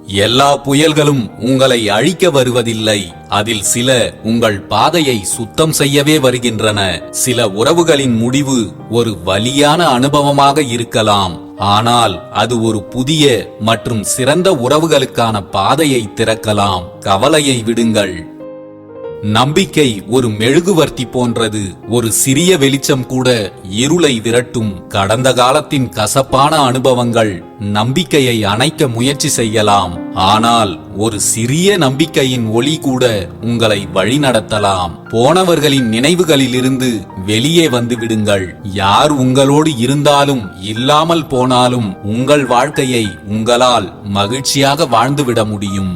எல்லா புயல்களும் உங்களை அழிக்க வருவதில்லை. அதில் சில உங்கள் பாதையை சுத்தம் செய்யவே வருகின்றன. சில உறவுகளின் முடிவு ஒரு வலியான அனுபவமாக இருக்கலாம், ஆனால் அது ஒரு புதிய மற்றும் சிறந்த உறவுகளுக்கான பாதையை திறக்கலாம். கவலையை விடுங்கள். நம்பிக்கை ஒரு மெழுகுவர்த்தி போன்றது. ஒரு சிறிய வெளிச்சம் கூட இருளை விரட்டும். கடந்த காலத்தின் கசப்பான அனுபவங்கள் நம்பிக்கையை அணைக்க முயற்சி செய்யலாம், ஆனால் ஒரு சிறிய நம்பிக்கையின் ஒளி கூட உங்களை வழிநடத்தலாம். போனவர்களின் நினைவுகளிலிருந்து வெளியே வந்து விடுங்கள். யார் உங்களோடு இருந்தாலும் இல்லாமல் போனாலும் உங்கள் வாழ்க்கையை உங்களால் மகிழ்ச்சியாக வாழ்ந்துவிட முடியும்.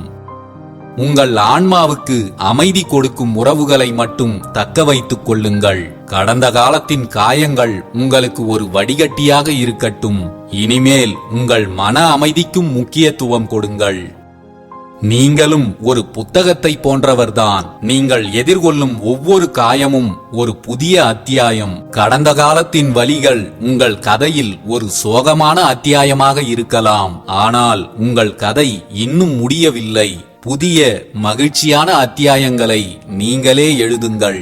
உங்கள் ஆன்மாவுக்கு அமைதி கொடுக்கும் உறவுகளை மட்டும் தக்க வைத்துக் கொள்ளுங்கள். கடந்த காலத்தின் காயங்கள் உங்களுக்கு ஒரு வடிகட்டியாக இருக்கட்டும். இனிமேல் உங்கள் மன அமைதிக்கும் முக்கியத்துவம் கொடுங்கள். நீங்களும் ஒரு புத்தகத்தை போன்றவர்தான். நீங்கள் எதிர்கொள்ளும் ஒவ்வொரு காயமும் ஒரு புதிய அத்தியாயம். கடந்த காலத்தின் வலிகள் உங்கள் கதையில் ஒரு சோகமான அத்தியாயமாக இருக்கலாம், ஆனால் உங்கள் கதை இன்னும் முடியவில்லை. புதிய மகிழ்ச்சியான அத்தியாயங்களை நீங்களே எழுதுங்கள்.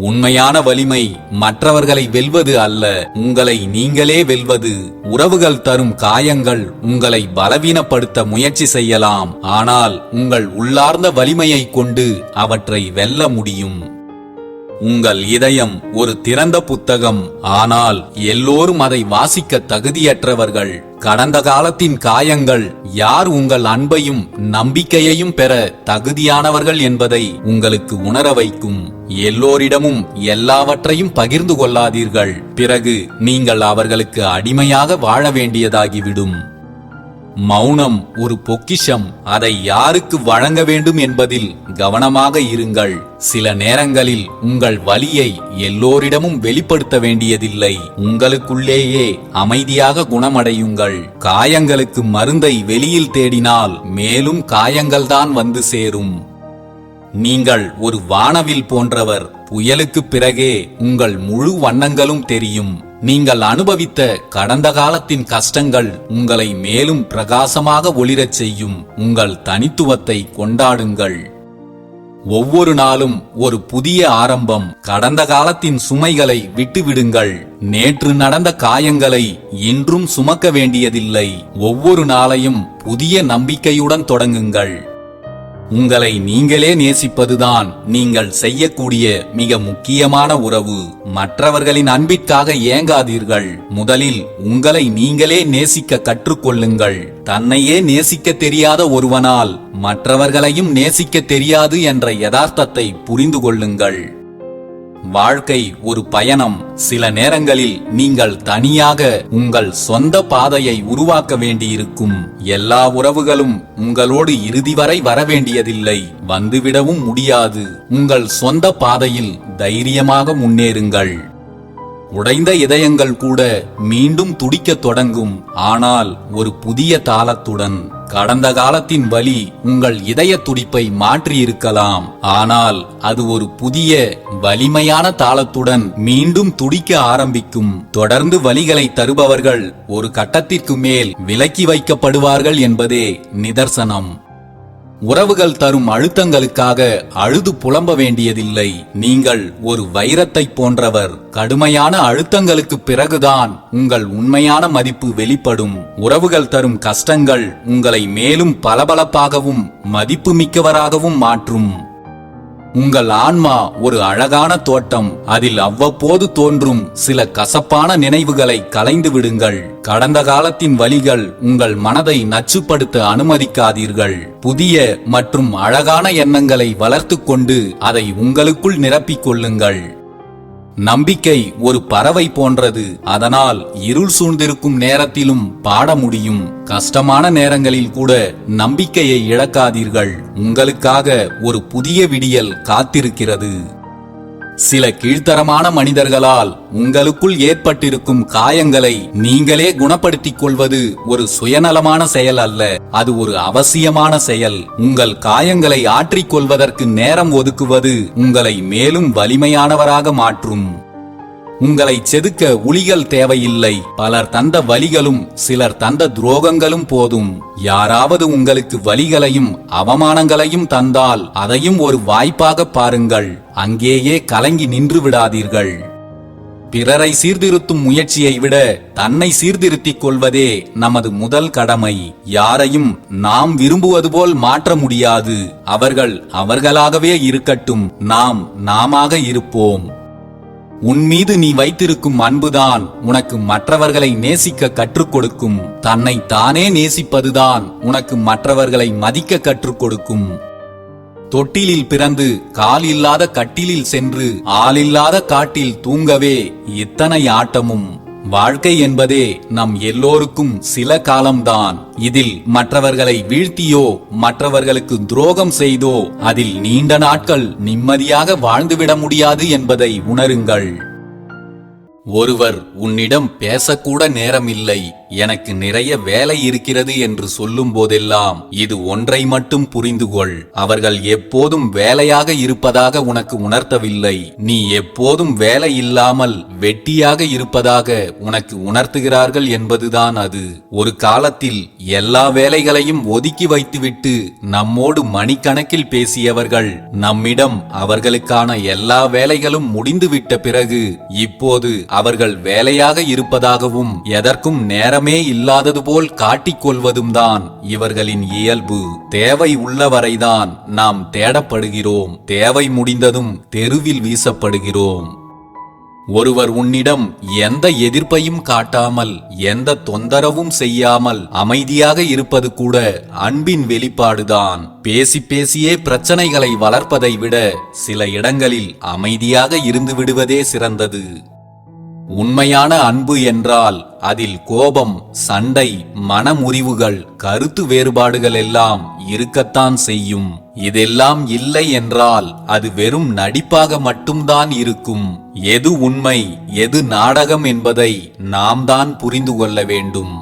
உண்மையான வலிமை மற்றவர்களை வெல்வது அல்ல, உங்களை நீங்களே வெல்வது. உறவுகள் தரும் காயங்கள் உங்களை பலவீனப்படுத்த முயற்சி செய்யலாம், ஆனால் உங்கள் உள்ளார்ந்த வலிமையை கொண்டு அவற்றை வெல்ல முடியும். உங்கள் இதயம் ஒரு திறந்த புத்தகம், ஆனால் எல்லோரும் அதை வாசிக்க தகுதியற்றவர்கள். கடந்த காலத்தின் காயங்கள் யார் உங்கள் அன்பையும் நம்பிக்கையையும் பெற தகுதியானவர்கள் என்பதை உங்களுக்கு உணர வைக்கும். எல்லோரிடமும் எல்லாவற்றையும் பகிர்ந்து கொள்ளாதீர்கள், பிறகு நீங்கள் அவர்களுக்கு அடிமையாக வாழ வேண்டியதாகிவிடும். மௌனம் ஒரு பொக்கிஷம், அதை யாருக்கு வழங்க வேண்டும் என்பதில் கவனமாக இருங்கள். சில நேரங்களில் உங்கள் வலியை எல்லோரிடமும் வெளிப்படுத்த வேண்டியதில்லை. உங்களுக்குள்ளேயே அமைதியாக குணமடையுங்கள். காயங்களுக்கு மருந்தை வெளியில் தேடினால் மேலும் காயங்கள்தான் வந்து சேரும். நீங்கள் ஒரு வானவில் போன்றவர். புயலுக்கு பிறகே உங்கள் முழு வண்ணங்களும் தெரியும். நீங்கள் அனுபவித்த கடந்த காலத்தின் கஷ்டங்கள் உங்களை மேலும் பிரகாசமாக ஒளிரச் செய்யும். உங்கள் தனித்துவத்தை கொண்டாடுங்கள். ஒவ்வொரு நாளும் ஒரு புதிய ஆரம்பம். கடந்த காலத்தின் சுமைகளை விட்டுவிடுங்கள். நேற்று நடந்த காயங்களை இன்றும் சுமக்க வேண்டியதில்லை. ஒவ்வொரு நாளையும் புதிய நம்பிக்கையுடன் தொடங்குங்கள். உங்களை நீங்களே நேசிப்பதுதான் நீங்கள் செய்யக்கூடிய மிக முக்கியமான உறவு. மற்றவர்களின் அன்பிற்காக ஏங்காதீர்கள். முதலில் உங்களை நீங்களே நேசிக்க கற்றுக்கொள்ளுங்கள். தன்னையே நேசிக்க தெரியாத ஒருவனால் மற்றவர்களையும் நேசிக்க தெரியாது என்ற யதார்த்தத்தை புரிந்து கொள்ளுங்கள். வாழ்க்கை ஒரு பயணம். சில நேரங்களில் நீங்கள் தனியாக உங்கள் சொந்த பாதையை உருவாக்க வேண்டியிருக்கும். எல்லா உறவுகளும் உங்களோடு இறுதி வரை வர வேண்டியதில்லை, வந்துவிடவும் முடியாது. உங்கள் சொந்த பாதையில் தைரியமாக முன்னேறுங்கள். உடைந்த இதயங்கள் கூட மீண்டும் துடிக்கத் தொடங்கும், ஆனால் ஒரு புதிய தாளத்துடன். கடந்த காலத்தின் வலி உங்கள் இதய துடிப்பை மாற்றியிருக்கலாம், ஆனால் அது ஒரு புதிய வலிமையான தாளத்துடன் மீண்டும் துடிக்க ஆரம்பிக்கும். தொடர்ந்து வலிகளை தருபவர்கள் ஒரு கட்டத்திற்கு மேல் விலக்கி வைக்கப்படுவார்கள் என்பதே நிதர்சனம். உறவுகள் தரும் அழுத்தங்களுக்காக அழுது புலம்ப வேண்டியதில்லை. நீங்கள் ஒரு வைரத்தை போன்றவர். கடுமையான அழுத்தங்களுக்கு பிறகுதான் உங்கள் உண்மையான மதிப்பு வெளிப்படும். உறவுகள் தரும் கஷ்டங்கள் உங்களை மேலும் பளபளப்பாகவும் மதிப்புமிக்கவராகவும் மாற்றும். உங்கள் ஆன்மா ஒரு அழகான தோட்டம். அதில் அவ்வப்போது தோன்றும் சில கசப்பான நினைவுகளை களைந்து விடுங்கள். கடந்த காலத்தின் வலிகள் உங்கள் மனதை நச்சுப்படுத்த அனுமதிக்காதீர்கள். புதிய மற்றும் அழகான எண்ணங்களை வளர்த்துக் கொண்டு அதை உங்களுக்குள் நிரப்பிக் கொள்ளுங்கள். நம்பிக்கை ஒரு பறவை போன்றது. அதனால் இருள் சூழ்ந்திருக்கும் நேரத்திலும் பாட முடியும். கஷ்டமான நேரங்களில் கூட நம்பிக்கையை இழக்காதீர்கள். உங்களுக்காக ஒரு புதிய விடியல் காத்திருக்கிறது. சில கீழ்த்தரமான மனிதர்களால் உங்களுக்குள் ஏற்பட்டிருக்கும் காயங்களை நீங்களே குணப்படுத்திக் கொள்வது ஒரு சுயநலமான செயல் அல்ல, அது ஒரு அவசியமான செயல். உங்கள் காயங்களை ஆற்றிக் கொள்வதற்கு நேரம் ஒதுக்குவது உங்களை மேலும் வலிமையானவராக மாற்றும். உங்களை செதுக்க உளிகள் தேவையில்லை. பலர் தந்த வலிகளும் சிலர் தந்த துரோகங்களும் போதும். யாராவது உங்களுக்கு வலிகளையும் அவமானங்களையும் தந்தால் அதையும் ஒரு வாய்ப்பாக பாருங்கள். அங்கேயே கலங்கி நின்று விடாதீர்கள். பிறரை சீர்திருத்தும் முயற்சியை விட தன்னை சீர்திருத்திக் கொள்வதே நமது முதல் கடமை. யாரையும் நாம் விரும்புவது போல் மாற்ற முடியாது. அவர்கள் அவர்களாகவே இருக்கட்டும், நாம் நாமாக இருப்போம். உன்மீது நீ வைத்திருக்கும் அன்புதான் உனக்கு மற்றவர்களை நேசிக்க கற்றுக் கொடுக்கும். தன்னை தானே நேசிப்பதுதான் உனக்கு மற்றவர்களை மதிக்க கற்றுக் கொடுக்கும். தொட்டிலில் பிறந்து கால் இல்லாத கட்டிலில் சென்று ஆளில்லாத காட்டில் தூங்கவே இத்தனை ஆட்டமும். வாழ்க்கை என்பதே நம் எல்லோருக்கும் சில காலம்தான். இதில் மற்றவர்களை வீழ்த்தியோ மற்றவர்களுக்கு துரோகம் செய்தோ அதில் நீண்ட நாட்கள் நிம்மதியாக வாழ்ந்துவிட முடியாது என்பதை உணருங்கள். ஒருவர் உன்னிடம் பேசக்கூட நேரமில்லை, எனக்கு நிறைய வேலை இருக்கிறது என்று சொல்லும் போதெல்லாம் இது ஒன்றை மட்டும் புரிந்து கொள். அவர்கள் எப்போதும் வேலையாக இருப்பதாக உனக்கு உணர்த்தவில்லை. நீ எப்போதும் வேலை இல்லாமல் வெட்டியாக இருப்பதாக உனக்கு உணர்த்துகிறார்கள் என்பதுதான் அது. ஒரு காலத்தில் எல்லா வேலைகளையும் ஒதுக்கி வைத்துவிட்டு நம்மோடு மணிக்கணக்கில் பேசியவர்கள் நம்மிடம் அவர்களுக்கான எல்லா வேலைகளும் முடிந்துவிட்ட பிறகு இப்போது அவர்கள் வேலையாக இருப்பதாகவும் எதற்கும் நேரமே இல்லாதது போல் காட்டிக் கொள்வதும் தான் இவர்களின் இயல்பு. தேவை உள்ளவரைதான் நாம் தேடப்படுகிறோம். தேவை முடிந்ததும் தெருவில் வீசப்படுகிறோம். ஒருவர் உன்னிடம் எந்த எதிர்ப்பையும் காட்டாமல் எந்த தொந்தரவும் செய்யாமல் அமைதியாக இருப்பது கூட அன்பின் வெளிப்பாடுதான். பேசி பேசியே பிரச்சனைகளை வளர்ப்பதை விட சில இடங்களில் அமைதியாக இருந்து விடுவதே சிறந்தது. உண்மையான அன்பு என்றால் அதில் கோபம், சண்டை, மனமுறிவுகள், கருத்து வேறுபாடுகள் எல்லாம் இருக்கத்தான் செய்யும். இதெல்லாம் இல்லை என்றால் அது வெறும் நடிப்பாக மட்டும்தான் இருக்கும். எது உண்மை எது நாடகம் என்பதை நாம் தான் புரிந்து கொள்ள வேண்டும்.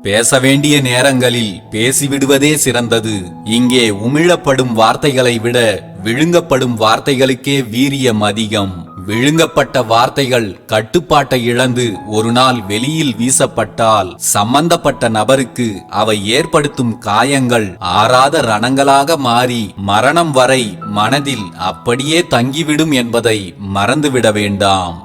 பேச வேண்டிய நேரங்களில் பேசிவிடுவதே சிறந்தது. இங்கே உமிழப்படும் வார்த்தைகளை விட விழுங்கப்படும் வார்த்தைகளுக்கே வீரியம் அதிகம். விழுங்கப்பட்ட வார்த்தைகள் கட்டுப்பாட்டை இழந்து ஒரு நாள் வெளியில் வீசப்பட்டால் சம்பந்தப்பட்ட நபருக்கு அவை ஏற்படுத்தும் காயங்கள் ஆறாத ரணங்களாக மாறி மரணம் வரை மனதில் அப்படியே தங்கிவிடும் என்பதை மறந்துவிட வேண்டாம்.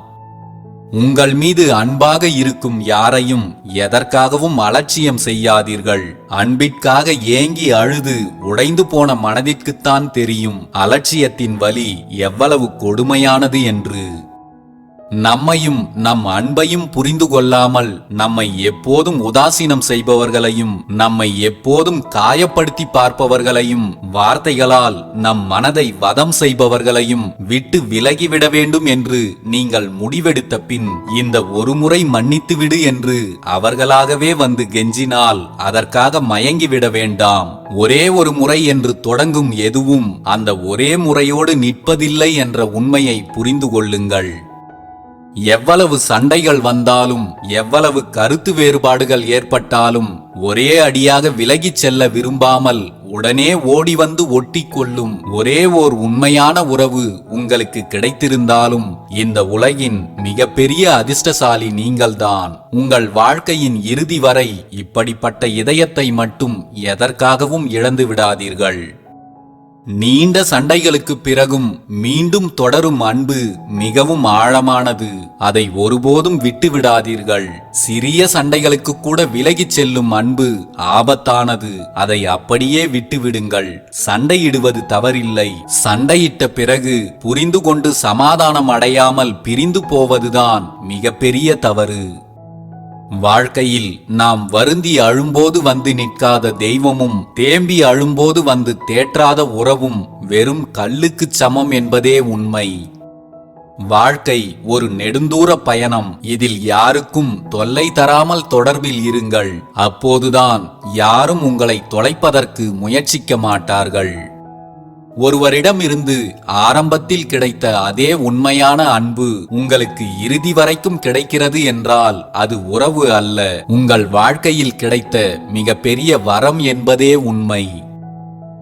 உங்கள் மீது அன்பாக இருக்கும் யாரையும் எதற்காகவும் அலட்சியம் செய்யாதீர்கள். அன்பிற்காக ஏங்கி அழுது உடைந்து போன மனதிற்குத்தான் தெரியும் அலட்சியத்தின் வலி எவ்வளவு கொடுமையானது என்று. நம்மையும் நம் அன்பையும் புரிந்து கொள்ளாமல் நம்மை எப்போதும் உதாசீனம் செய்பவர்களையும் நம்மை எப்போதும் காயப்படுத்தி பார்ப்பவர்களையும் வார்த்தைகளால் நம் மனதை வதம் செய்பவர்களையும் விட்டு விலகிவிட வேண்டும் என்று நீங்கள் முடிவெடுத்த பின் இந்த ஒரு முறை மன்னித்துவிடு என்று அவர்களாகவே வந்து கெஞ்சினால் அதற்காக மயங்கிவிட வேண்டாம். ஒரே ஒரு முறை என்று தொடங்கும் எதுவும் அந்த ஒரே முறையோடு நிற்பதில்லை என்ற உண்மையை புரிந்து கொள்ளுங்கள். எவ்வளவு சண்டைகள் வந்தாலும் எவ்வளவு கருத்து வேறுபாடுகள் ஏற்பட்டாலும் ஒரே அடியாக விலகிச் செல்ல விரும்பாமல் உடனே ஓடி வந்து ஒட்டி கொள்ளும் ஒரே ஓர் உண்மையான உறவு உங்களுக்கு கிடைத்திருந்தாலும் இந்த உலகின் மிகப்பெரிய அதிர்ஷ்டசாலி நீங்கள்தான். உங்கள் வாழ்க்கையின் இறுதி வரை இப்படிப்பட்ட இதயத்தை மட்டும் எதற்காகவும் இழந்து விடாதீர்கள். நீண்ட சண்டைகளுக்கு பிறகும் மீண்டும் தொடரும் அன்பு மிகவும் ஆழமானது. அதை ஒருபோதும் விட்டு விடாதீர்கள். சிறிய சண்டைகளுக்கு கூட விலகிச் செல்லும் அன்பு ஆபத்தானது. அதை அப்படியே விட்டுவிடுங்கள். சண்டையிடுவது தவறில்லை. சண்டையிட்ட பிறகு புரிந்து கொண்டு சமாதானம் அடையாமல் பிரிந்து போவதுதான் மிகப்பெரிய தவறு. வாழ்க்கையில் நாம் வருந்தி அழும்போது வந்து நிற்காத தெய்வமும் தேம்பி அழும்போது வந்து தேற்றாத உறவும் வெறும் கல்லுக்குச் சமம் என்பதே உண்மை. வாழ்க்கை ஒரு நெடுந்தூர பயணம். இதில் யாருக்கும் தொல்லை தராமல் தொடர்பில் இருங்கள். அப்போதுதான் யாரும் உங்களை தொலைப்பதற்கு முயற்சிக்க மாட்டார்கள். ஒருவரிடம் இருந்து ஆரம்பத்தில் கிடைத்த அதே உண்மையான அன்பு உங்களுக்கு இறுதி வரைக்கும் கிடைக்கிறது என்றால் அது உறவு அல்ல, உங்கள் வாழ்க்கையில் கிடைத்த மிகப்பெரிய வரம் என்பதே உண்மை.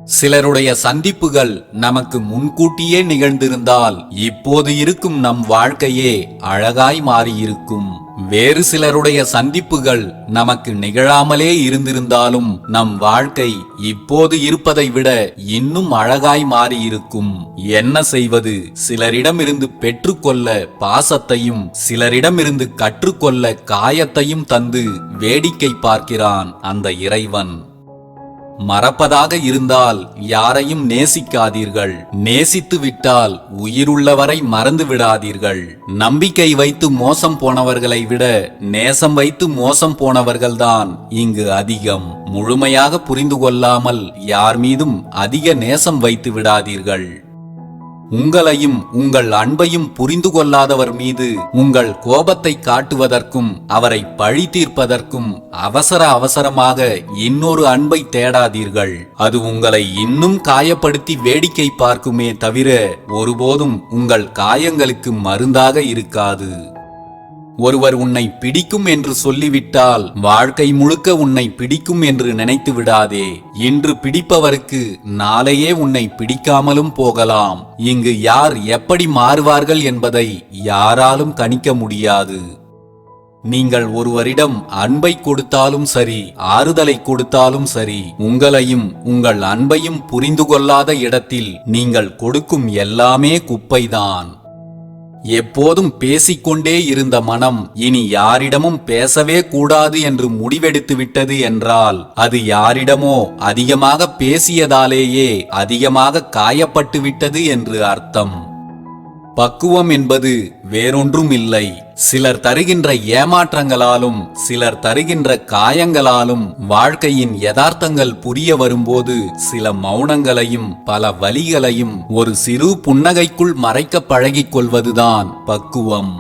சிலருடைய சந்திப்புகள் நமக்கு முன்கூட்டியே நிகழ்ந்திருந்தால் இப்போது இருக்கும் நம் வாழ்க்கையே அழகாய் மாறியிருக்கும். வேறு சிலருடைய சந்திப்புகள் நமக்கு நிகழாமலே இருந்திருந்தாலும் நம் வாழ்க்கை இப்போது இருப்பதை விட இன்னும் அழகாய் மாறியிருக்கும். என்ன செய்வது? சிலரிடமிருந்து பெற்றுக்கொள்ள பாசத்தையும் சிலரிடமிருந்து கற்றுக்கொள்ள காயத்தையும் தந்து வேடிக்கை பார்க்கிறான் அந்த இறைவன். மறப்பதாக இருந்தால் யாரையும் நேசிக்காதீர்கள். நேசித்து விட்டால் உயிருள்ளவரை மறந்து விடாதீர்கள். நம்பிக்கை வைத்து மோசம் போனவர்களை விட நேசம் வைத்து மோசம் போனவர்கள்தான் இங்கு அதிகம். முழுமையாக புரிந்து கொள்ளாமல் யார் மீதும் அதிக நேசம் வைத்து விடாதீர்கள். உங்களையும் உங்கள் அன்பையும் புரிந்து கொள்ளாதவர் மீது உங்கள் கோபத்தை காட்டுவதற்கும் அவரை பழி தீர்ப்பதற்கும் அவசரமாக இன்னொரு அன்பை தேடாதீர்கள். அது உங்களை இன்னும் காயப்படுத்தி வேடிக்கை பார்க்குமே தவிர ஒருபோதும் உங்கள் காயங்களுக்கு மருந்தாக இருக்காது. ஒருவர் உன்னை பிடிக்கும் என்று சொல்லிவிட்டால் வாழ்க்கை முழுக்க உன்னை பிடிக்கும் என்று நினைத்து விடாதே. இன்று பிடிப்பவருக்கு நாளையே உன்னை பிடிக்காமலும் போகலாம். இங்கு யார் எப்படி மாறுவார்கள் என்பதை யாராலும் கணிக்க முடியாது. நீங்கள் ஒருவரிடம் அன்பை கொடுத்தாலும் சரி, ஆறுதலை கொடுத்தாலும் சரி, உங்களையும் உங்கள் அன்பையும் புரிந்து கொள்ளாத இடத்தில் நீங்கள் கொடுக்கும் எல்லாமே குப்பைதான். எப்போதும் பேசிக்கொண்டே இருந்த மனம் இனி யாரிடமும் பேசவே கூடாது என்று முடிவெடுத்து விட்டது என்றால் அது யாரிடமோ அதிகமாக பேசியதாலேயே அதிகமாக காயப்பட்டு விட்டது என்று அர்த்தம். பக்குவம் என்பது வேறொன்றும் இல்லை. சிலர் தருகின்ற ஏமாற்றங்களாலும் சிலர் தருகின்ற காயங்களாலும் வாழ்க்கையின் யதார்த்தங்கள் புரிய வரும்போது சில மௌனங்களையும் பல வலிகளையும் ஒரு சிறு புன்னகைக்குள் மறைக்க பழகிக் கொள்வதுதான் பக்குவம்.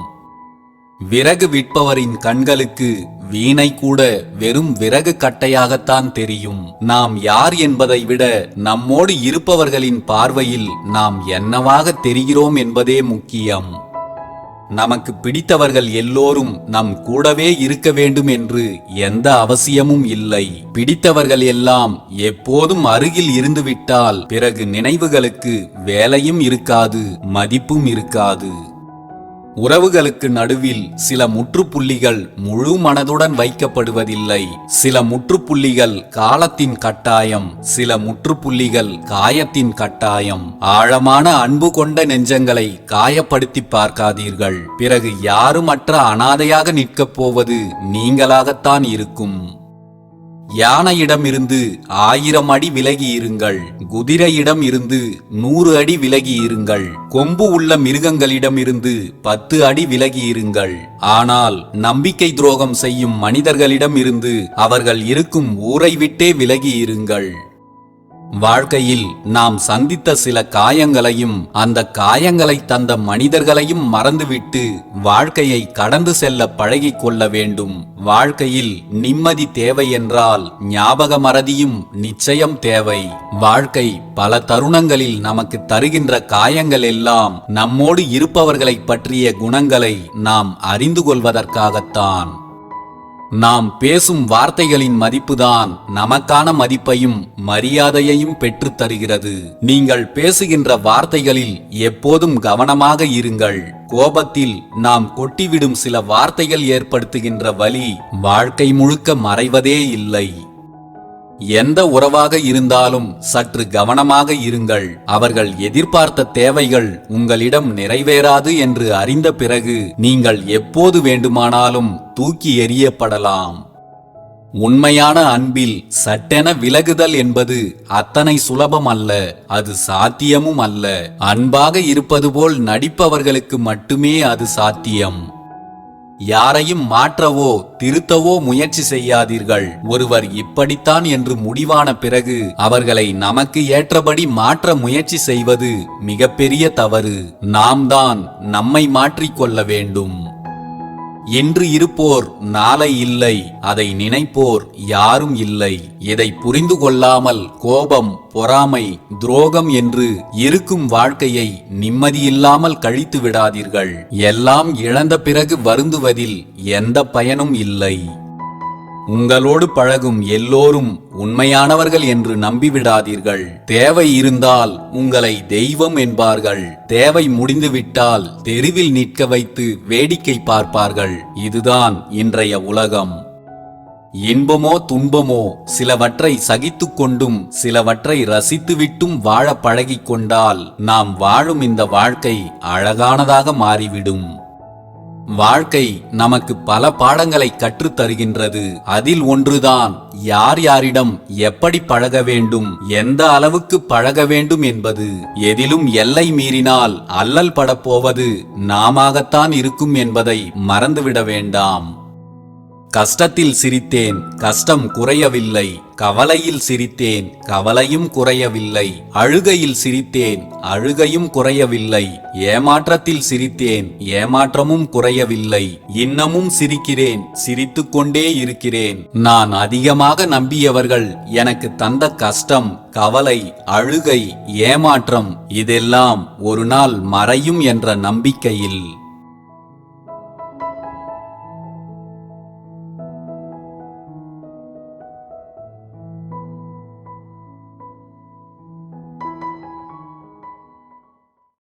விறகு விற்பவரின் கண்களுக்கு வீணை கூட வெறும் விறகு கட்டையாகத்தான் தெரியும். நாம் யார் என்பதை விட நம்மோடு இருப்பவர்களின் பார்வையில் நாம் என்னவாக தெரிகிறோம் என்பதே முக்கியம். நமக்கு பிடித்தவர்கள் எல்லோரும் நம் கூடவே இருக்க வேண்டும் என்று எந்த அவசியமும் இல்லை. பிடித்தவர்கள் எல்லாம் எப்போதும் அருகில் இருந்துவிட்டால் பிறகு நினைவுகளுக்கு வேலையும் இருக்காது, மதிப்பும் இருக்காது. உறவுகளுக்கு நடுவில் சில முற்றுப்புள்ளிகள் முழு மனதுடன் வைக்கப்படுவதில்லை. சில முற்றுப்புள்ளிகள் காலத்தின் கட்டாயம், சில முற்றுப்புள்ளிகள் காயத்தின் கட்டாயம். ஆழமான அன்பு கொண்ட நெஞ்சங்களை காயப்படுத்தி பார்க்காதீர்கள். பிறகு யாருமற்ற அனாதையாக நிற்கப் போவது நீங்களாகத்தான் இருக்கும். யானையிடமிருந்து 1000 அடி விலகி இருங்கள், குதிரையிடம் இருந்து 100 அடி விலகி இருங்கள், கொம்பு உள்ள மிருகங்களிடமிருந்து 10 அடி விலகி இருங்கள். ஆனால் நம்பிக்கை துரோகம் செய்யும் மனிதர்களிடம் இருந்து அவர்கள் இருக்கும் ஊரை விட்டே விலகி இருங்கள். வாழ்க்கையில் நாம் சந்தித்த சில காயங்களையும் அந்த காயங்களை தந்த மனிதர்களையும் மறந்துவிட்டு வாழ்க்கையை கடந்து செல்ல பழகிக் கொள்ள வேண்டும். வாழ்க்கையில் நிம்மதி தேவை என்றால் ஞாபக மறதியும் நிச்சயம் தேவை. வாழ்க்கை பல தருணங்களில் நமக்கு தருகின்ற காயங்கள் எல்லாம் நம்மோடு இருப்பவர்களை பற்றிய குணங்களை நாம் அறிந்து கொள்வதற்காகத்தான். நாம் பேசும் வார்த்தைகளின் மதிப்புதான் நமக்கான மதிப்பையும் மரியாதையையும் பெற்றுத் தருகிறது. நீங்கள் பேசுகின்ற வார்த்தைகளில் எப்போதும் கவனமாக இருங்கள். கோபத்தில் நாம் கொட்டிவிடும் சில வார்த்தைகள் ஏற்படுத்துகின்ற வலி வாழ்க்கை முழுக்க மறைவதே இல்லை. எந்த உறவாக இருந்தாலும் சற்று கவனமாக இருங்கள். அவர்கள் எதிர்பார்த்த தேவைகள் உங்களிடம் நிறைவேறாது என்று அறிந்த பிறகு நீங்கள் எப்போது வேண்டுமானாலும் தூக்கி எறியப்படலாம். உண்மையான அன்பில் சட்டென விலகுதல் என்பது அத்தனை சுலபம் அல்ல, அது சாத்தியமும் அல்ல. அன்பாக இருப்பது போல் நடிப்பவர்களுக்கு மட்டுமே அது சாத்தியம். யாரையும் மாற்றவோ திருத்தவோ முயற்சி செய்யாதீர்கள். ஒருவர் இப்படித்தான் என்று முடிவான பிறகு அவர்களை நமக்கு ஏற்றபடி மாற்ற முயற்சி செய்வது மிகப்பெரிய தவறு. நாம் தான் நம்மை மாற்றிக்கொள்ள வேண்டும். இன்று இருப்போர் நாளை இல்லை, அதை நினைப்போர் யாரும் இல்லை. இதை புரிந்து கொள்ளாமல் கோபம், பொறாமை, துரோகம் என்று இருக்கும் வாழ்க்கையை நிம்மதியில்லாமல் கழித்து விடாதீர்கள். எல்லாம் இழந்த பிறகு வருந்துவதில் எந்த பயனும் இல்லை. உங்களோடு பழகும் எல்லோரும் உண்மையானவர்கள் என்று நம்பிவிடாதீர்கள். தேவை இருந்தால் உங்களை தெய்வம் என்பார்கள். தேவை முடிந்துவிட்டால் தெருவில் நிற்க வைத்து வேடிக்கை பார்ப்பார்கள். இதுதான் இன்றைய உலகம். இன்பமோ துன்பமோ சிலவற்றை சகித்துக் கொண்டும் சிலவற்றை ரசித்துவிட்டும் வாழ பழகிக் கொண்டால் நாம் வாழும் இந்த வாழ்க்கை அழகானதாக மாறிவிடும். வாழ்க்கை நமக்கு பல பாடங்களை கற்றுத் தருகின்றது. அதில் ஒன்றுதான் யார் யாரிடம் எப்படி பழக வேண்டும், எந்த அளவுக்கு பழக வேண்டும் என்பது. எதிலும் எல்லை மீறினால் அல்லல் படப்போவது நாமாகத்தான் இருக்கும் என்பதை மறந்துவிட வேண்டாம். கஷ்டத்தில் சிரித்தேன், கஷ்டம் குறையவில்லை. கவலையில் சிரித்தேன், கவலையும் குறையவில்லை. அழுகையில் சிரித்தேன், அழுகையும் குறையவில்லை. ஏமாற்றத்தில் சிரித்தேன், ஏமாற்றமும் குறையவில்லை. இன்னமும் சிரிக்கிறேன், சிரித்துக் கொண்டே இருக்கிறேன். நான் அதிகமாக நம்பியவர்கள் எனக்கு தந்த கஷ்டம், கவலை, அழுகை, ஏமாற்றம் இதெல்லாம் ஒரு நாள் மறையும் என்ற நம்பிக்கையில்